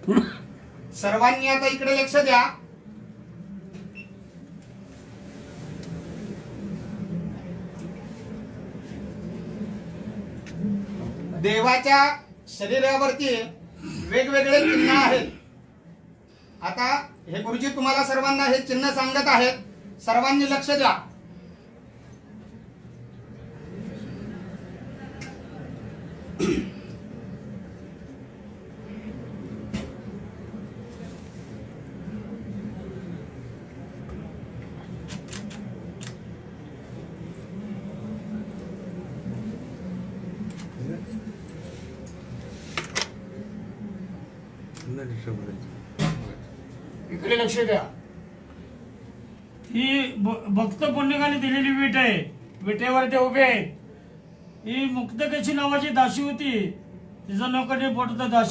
सर्वांनी आता इकडे लक्ष द्या. देवाच्या शरीरावरती वेगवेगळे चिन्ह आहेत. आता हे गुरुजी तुम्हाला सर्वांना हे चिन्ह सांगत आहेत. सर्वांनी लक्ष द्या. इकडे लक्ष द्या. ही भक्त पुण्यकाने दिलेली विट आहे. विटेवर ते उभे आहेत. ही मुक्तकेशी नावाची दासी होती. तिचं नाव कडे पोट दासी.